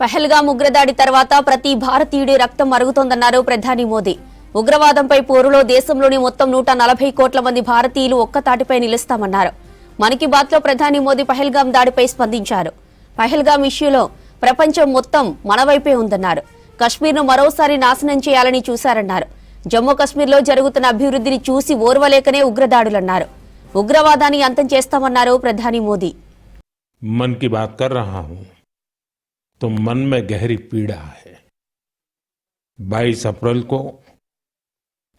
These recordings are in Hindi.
పహల్గామ్ ఉగ్రదాడి తర్వాత ప్రతి భారతీయుడి రక్తం మరుగుతోందన్నారు ప్రధాని మోదీ. ఉగ్రవాదంపై పోరులో దేశంలోని మొత్తం 140 కోట్ల మంది భారతీయులు ఒక్కతాటిపై నిలుస్తామన్నారు. మన్ కీ బాత్ లో ప్రధాని మోదీ పహల్గామ్ దాడిపై స్పందించారు. పహల్గామ్ ఇష్యూలో ప్రపంచం మొత్తం మన వైపే ఉందన్నారు. కశ్మీర్ను మరోసారి నాశనం చేయాలని చూశారన్నారు. జమ్మూ కశ్మీర్లో జరుగుతున్న అభివృద్ధిని చూసి ఓర్వలేకనే ఉగ్రదాడులన్నారు. ఉగ్రవాదాన్ని అంతం చేస్తామన్నారు ప్రధాని మోదీ. मन की बात कर रहा हूं तो मन में गहरी पीड़ा है। 22 अप्रैल को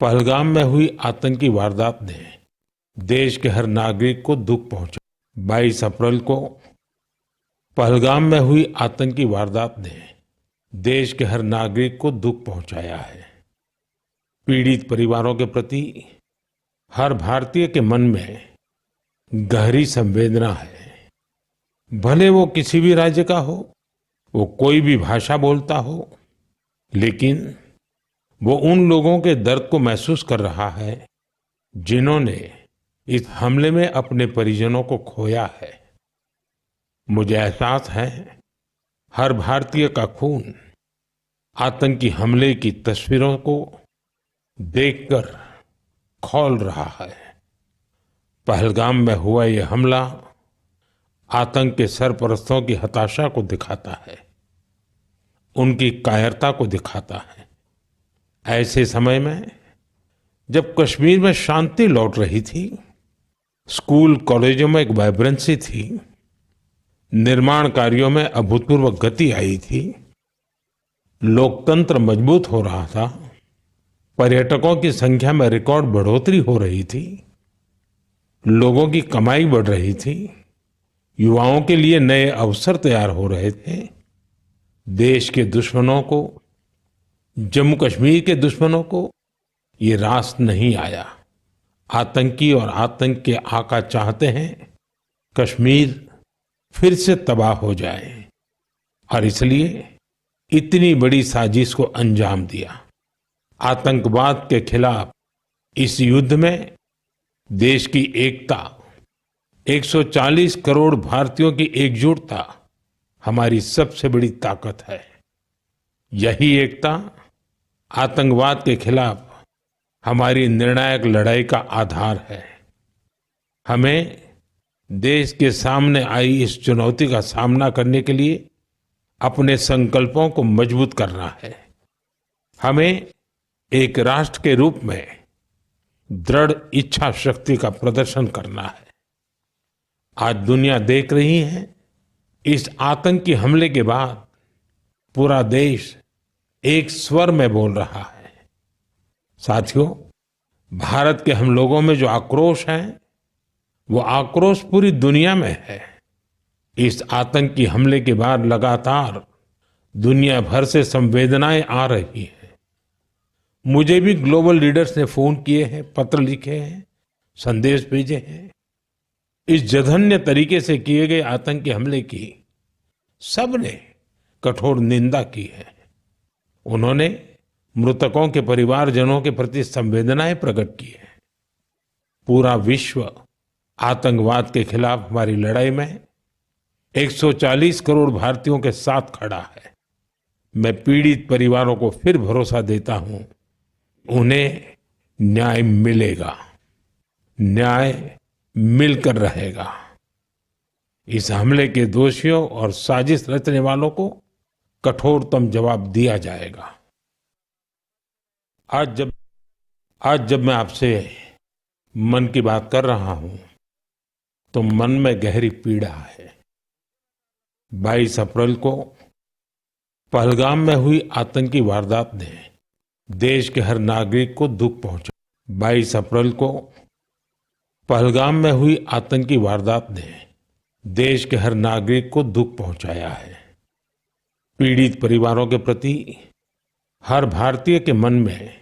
पहलगाम में हुई आतंकी वारदात ने देश के हर नागरिक को दुख पहुंचा। 22 अप्रैल को पहलगाम में हुई आतंकी वारदात ने देश के हर नागरिक को दुख पहुंचाया है। पीड़ित परिवारों के प्रति हर भारतीय के मन में गहरी संवेदना है। भले वो किसी भी राज्य का हो, वो कोई भी भाषा बोलता हो, लेकिन वो उन लोगों के दर्द को महसूस कर रहा है जिन्होंने इस हमले में अपने परिजनों को खोया है। मुझे एहसास है हर भारतीय का खून आतंकी हमले की तस्वीरों को देखकर खौल रहा है। पहलगाम में हुआ ये हमला आतंक के सरपरस्तों की हताशा को दिखाता है, उनकी कायरता को दिखाता है। ऐसे समय में जब कश्मीर में शांति लौट रही थी, स्कूल कॉलेजों में एक वाइब्रेंसी थी, निर्माण कार्यों में अभूतपूर्व गति आई थी, लोकतंत्र मजबूत हो रहा था, पर्यटकों की संख्या में रिकॉर्ड बढ़ोतरी हो रही थी, लोगों की कमाई बढ़ रही थी, युवाओं के लिए नए अवसर तैयार हो रहे थे, देश के दुश्मनों को, जम्मू कश्मीर के दुश्मनों को ये रास नहीं आया। आतंकी और आतंक के आका चाहते हैं कश्मीर फिर से तबाह हो जाए और इसलिए इतनी बड़ी साजिश को अंजाम दिया। आतंकवाद के खिलाफ इस युद्ध में देश की एकता, 140 करोड़ भारतीयों की एकजुटता हमारी सबसे बड़ी ताकत है। यही एकता आतंकवाद के खिलाफ हमारी निर्णायक लड़ाई का आधार है। हमें देश के सामने आई इस चुनौती का सामना करने के लिए अपने संकल्पों को मजबूत करना है। हमें एक राष्ट्र के रूप में दृढ़ इच्छा शक्ति का प्रदर्शन करना है। आज दुनिया देख रही है, इस आतंकी हमले के बाद पूरा देश एक स्वर में बोल रहा है। साथियों, भारत के हम लोगों में जो आक्रोश है, वो आक्रोश पूरी दुनिया में है। इस आतंकी हमले के बाद लगातार दुनिया भर से संवेदनाएं आ रही हैं। मुझे भी ग्लोबल लीडर्स ने फोन किए हैं, पत्र लिखे हैं, संदेश भेजे हैं। इस जघन्य तरीके से किए गए आतंकी हमले की सबने कठोर निंदा की है। उन्होंने मृतकों के परिवारजनों के प्रति संवेदनाएं प्रकट की है। पूरा विश्व आतंकवाद के खिलाफ हमारी लड़ाई में 140 करोड़ भारतीयों के साथ खड़ा है। मैं पीड़ित परिवारों को फिर भरोसा देता हूं, उन्हें न्याय मिलेगा, न्याय मिलकर रहेगा। इस हमले के दोषियों और साजिश रचने वालों को कठोरतम जवाब दिया जाएगा। आज जब मैं आपसे मन की बात कर रहा हूं तो मन में गहरी पीड़ा है। 22 अप्रैल को पहलगाम में हुई आतंकी वारदात ने देश के हर नागरिक को दुख पहुंचा। 22 अप्रैल को पहलगाम में हुई आतंकी वारदात ने देश के हर नागरिक को दुख पहुंचाया है। पीड़ित परिवारों के प्रति हर भारतीय के मन में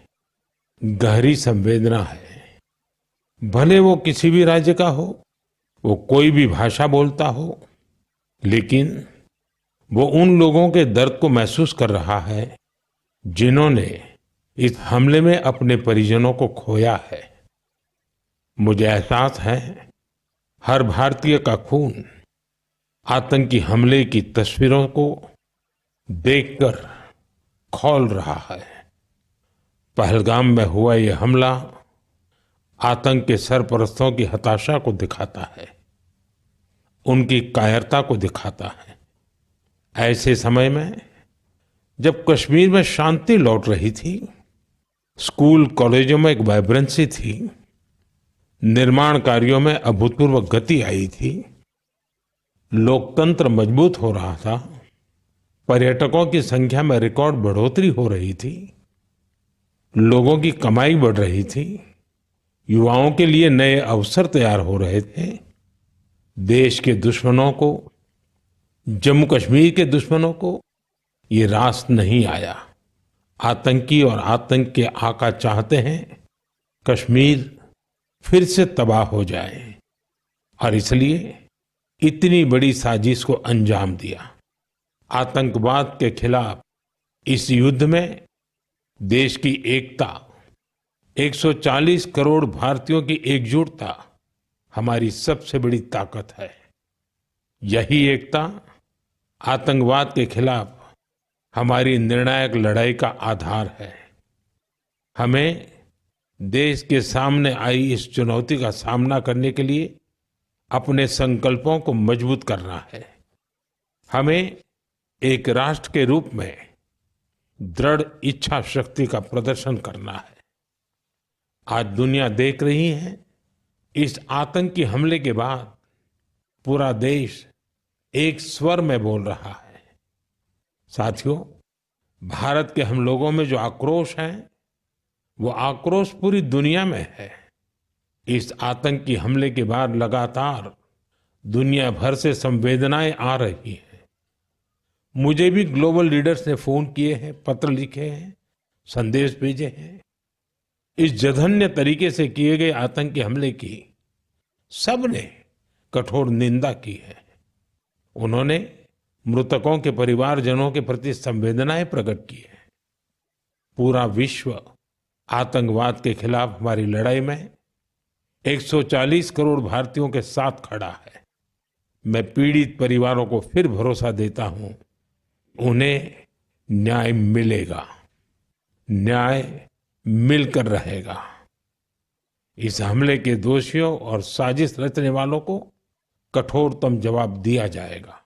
गहरी संवेदना है। भले वो किसी भी राज्य का हो, वो कोई भी भाषा बोलता हो, लेकिन वो उन लोगों के दर्द को महसूस कर रहा है जिन्होंने इस हमले में अपने परिजनों को खोया है। मुझे एहसास है हर भारतीय का खून आतंकी हमले की तस्वीरों को देखकर खौल रहा है। पहलगाम में हुआ ये हमला आतंक के सरपरस्तों की हताशा को दिखाता है, उनकी कायरता को दिखाता है। ऐसे समय में जब कश्मीर में शांति लौट रही थी, स्कूल कॉलेजों में एक वाइब्रेंसी थी, निर्माण कार्यों में अभूतपूर्व गति आई थी, लोकतंत्र मजबूत हो रहा था, पर्यटकों की संख्या में रिकॉर्ड बढ़ोतरी हो रही थी, लोगों की कमाई बढ़ रही थी, युवाओं के लिए नए अवसर तैयार हो रहे थे, देश के दुश्मनों को, जम्मू कश्मीर के दुश्मनों को ये रास नहीं आया। आतंकी और आतंक के आका चाहते हैं कश्मीर फिर से तबाह हो जाए और इसलिए इतनी बड़ी साजिश को अंजाम दिया। आतंकवाद के खिलाफ इस युद्ध में देश की एकता, 140 करोड़ भारतीयों की एकजुटता हमारी सबसे बड़ी ताकत है। यही एकता आतंकवाद के खिलाफ हमारी निर्णायक लड़ाई का आधार है। हमें देश के सामने आई इस चुनौती का सामना करने के लिए अपने संकल्पों को मजबूत करना है। हमें एक राष्ट्र के रूप में दृढ़ इच्छा शक्ति का प्रदर्शन करना है। आज दुनिया देख रही है, इस आतंकी हमले के बाद पूरा देश एक स्वर में बोल रहा है। साथियों, भारत के हम लोगों में जो आक्रोश है, वो आक्रोश पूरी दुनिया में है। इस आतंकी हमले के बाद लगातार दुनिया भर से संवेदनाएं आ रही हैं। मुझे भी ग्लोबल लीडर्स ने फोन किए हैं, पत्र लिखे हैं, संदेश भेजे हैं। इस जघन्य तरीके से किए गए आतंकी हमले की सबने कठोर निंदा की है। उन्होंने मृतकों के परिवारजनों के प्रति संवेदनाएं प्रकट की है। पूरा विश्व आतंकवाद के खिलाफ हमारी लड़ाई में 140 करोड़ भारतीयों के साथ खड़ा है। मैं पीड़ित परिवारों को फिर भरोसा देता हूं, उन्हें न्याय मिलेगा, न्याय मिलकर रहेगा। इस हमले के दोषियों और साजिश रचने वालों को कठोरतम जवाब दिया जाएगा।